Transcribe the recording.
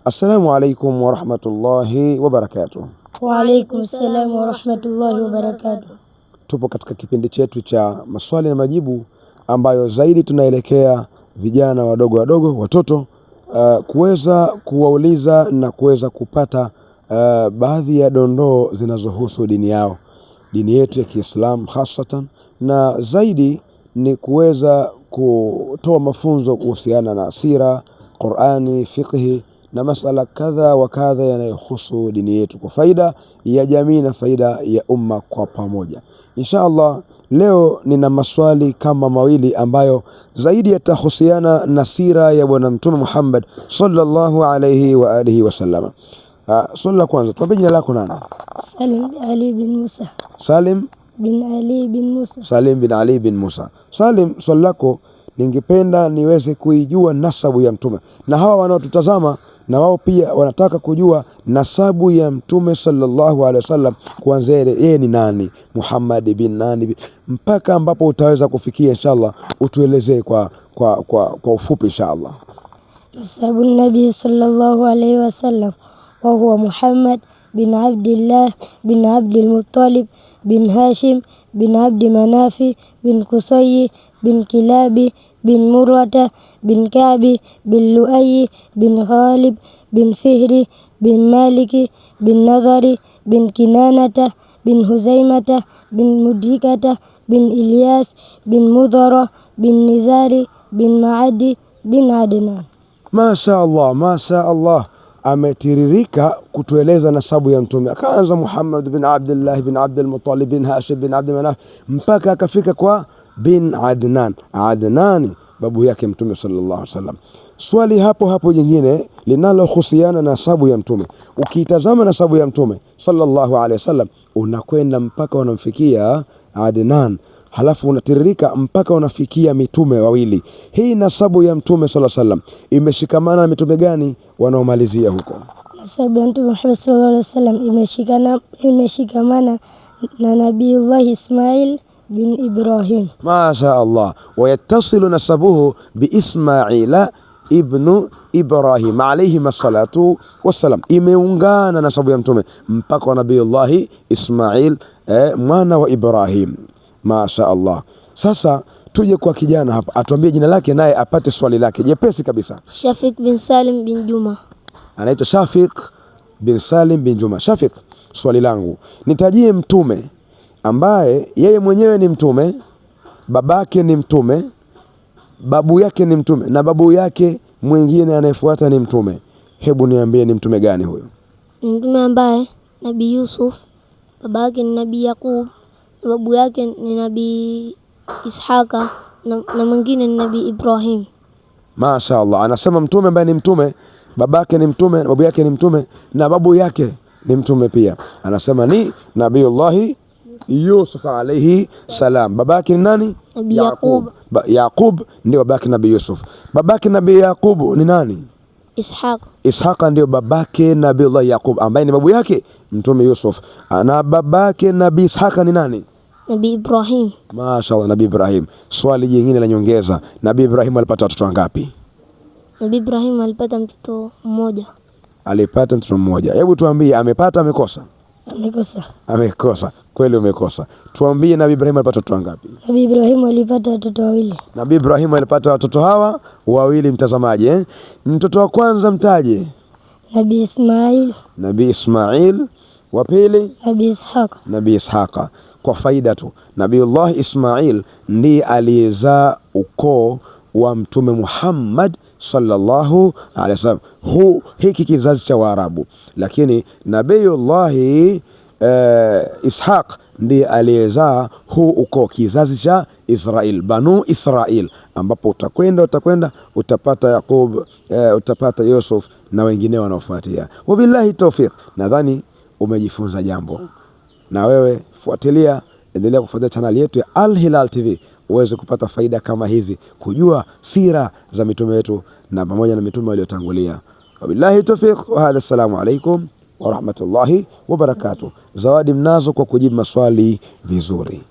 Assalamu alaikum wa rahmatullahi wa barakatuh. Wa alaikum assalam wa rahmatullahi wa barakatuh. Tupo katika kipindi chetu cha maswali na majibu ambayo zaidi tunaelekea vijana wadogo watoto kuweza kuwauliza na kuweza kupata baadhi ya dondoo zinazohusu dini yao, dini yetu ya Kiislamu hasatan, na zaidi ni kuweza kutoa mafunzo kuhusiana na sira, Qur'ani, fiqhi na masala kadha wa kadha yanayohusu dini yetu kwa faida ya jamii na faida ya umma kwa pamoja. Inshallah leo nina maswali kama mawili ambayo zaidi yatahusiana na sira ya Bwana Mtume Muhammad sallallahu alayhi wa alihi wasallam. Swali la kwanza, tuambie jina lako nani? Salim Ali bin Musa. Salim bin Ali bin Musa. Salim bin Ali bin Musa. Salim, swali lako ningependa niweze kuijua nasabu ya Mtume, na hawa wanaotutazama na wao pia wanataka kujua nasabu ya Mtume sallallahu alaihi wasallam, kuanzia yeye ni nani, Muhammad bin nani, mpaka ambapo utaweza kufikia. Inshallah utuelezee kwa ufupi inshallah. Nasabu nabii sallallahu alaihi wasallam wa huwa Muhammad bin Abdillah bin Abdul Muttalib bin Hashim bin Abdi Manafi bin Qusay bin Kilabi bin Murrata bin Ka'bi bin Lu'ay bin Ghalib bin Fihri bin Maliki bin Nadhari bin Kinanata bin Huzaimata bin Mudrikata bin Ilyas bin Mudhara bin Nizari bin Maadi bin Adnan. Masha Allah, ametiririka kutueleza nasabu ya Mtume. Akaanza Muhammad bin Abdullah bin Abdul Muttalib bin Hashim bin Abdi Manaf mpaka akafika kwa bin Adnan. Adnani babu yake Mtume sallallahu alaihi wasallam. Swali hapo jingine linalohusiana na nasabu ya Mtume. Ukitazama nasabu ya Mtume sallallahu alaihi wasallam unakwenda mpaka unamfikia Adnan, halafu unatiririka mpaka unafikia mitume wawili. Hii nasabu ya Mtume sallallahu alaihi wasallam imeshikamana na mitume gani wanaomalizia huko? Nasabu ya Mtume Muhammad sallallahu alaihi wasallam imeshikamana na Nabiiullah Ismail bin Ibrahim. Masha Allah. Wayattasilu nasabuhu bi Ismaila ibnu Ibrahim alayhi salatu wassalam. Imeungana nasabu ya Mtume mpaka wa Nabiiullah Ismail mwana wa Ibrahim. Masha Allah. Sasa tuje kwa kijana hapa, atuambie jina lake naye apate swali lake jepesi kabisa. Shafiq bin Salim bin Juma. Anaitwa Shafiq bin Salim bin Juma. Shafiq, swali langu, nitajie mtume ambaye yeye mwenyewe ni mtume, babake ni mtume, babu yake ni mtume, na babu yake mwingine anayefuata ni mtume. Hebu niambie ni mtume gani huyo? Mtume ambaye Nabii Yusuf, babake ni Nabii Yakub, babu yake ni Nabii Ishaka, na mwingine ni Nabii Ibrahim. Masha Allah. Anasema mtume ambaye ni mtume, babake ni mtume, babu yake ni mtume, na babu yake ni mtume pia. Anasema ni Nabiiullah Yusuf alayhi salam. Babake ni nani? Nabii Yakub. Yakub ndio babake Nabii Yusuf. Babake Nabii Yakub ni nani? Ishaq. Ishaq ndio babake Nabiiullah Yakub ambaye ni babu yake Mtume Yusuf. Na babake Nabii Ishaq ni nani? Nabii Ibrahim. Mashaallah, Nabii Ibrahim. Swali jingine la nyongeza, Nabii Ibrahim alipata watoto wangapi? Nabii Ibrahim alipata mtoto mmoja. Alipata mtoto mmoja. Hebu tuambie, amepata amekosa? Amekosa. Amekosa. Kweli umekosa. Tuambie Nabii Ibrahim alipata watoto wangapi? Nabii Ibrahim alipata watoto wawili. Nabii Ibrahim alipata watoto hawa wawili, mtazamaji. Mtoto wa kwanza mtaje? Nabii Ismail. Nabii Ismail. Wa pili? Nabii Ishaq. Nabii Ishaq. Kwa faida tu, Nabiiullah Ismail ndiye aliyezaa ukoo wa Mtume Muhammad sallallahu alaihi wasallam. Hiki kizazi cha Waarabu, lakini Nabiiullah Ishaq ndiye aliyezaa ukoo kizazi cha Israel, Banu Israel, ambapo utakwenda utapata Yakub, utapata Yusuf na wengine wanaofuatia. Wabillahi tawfiq. Nadhani umejifunza jambo, na wewe fuatilia, endelea kufuatilia channel yetu ya Al Hilal TV uweze kupata faida kama hizi, kujua sira za mitume wetu na pamoja na mitume waliotangulia. Wabillahi tawfiq wa hadha, assalamu alaikum wa rahmatullahi wa barakatuh. Zawadi mnazo kwa kujibu maswali vizuri.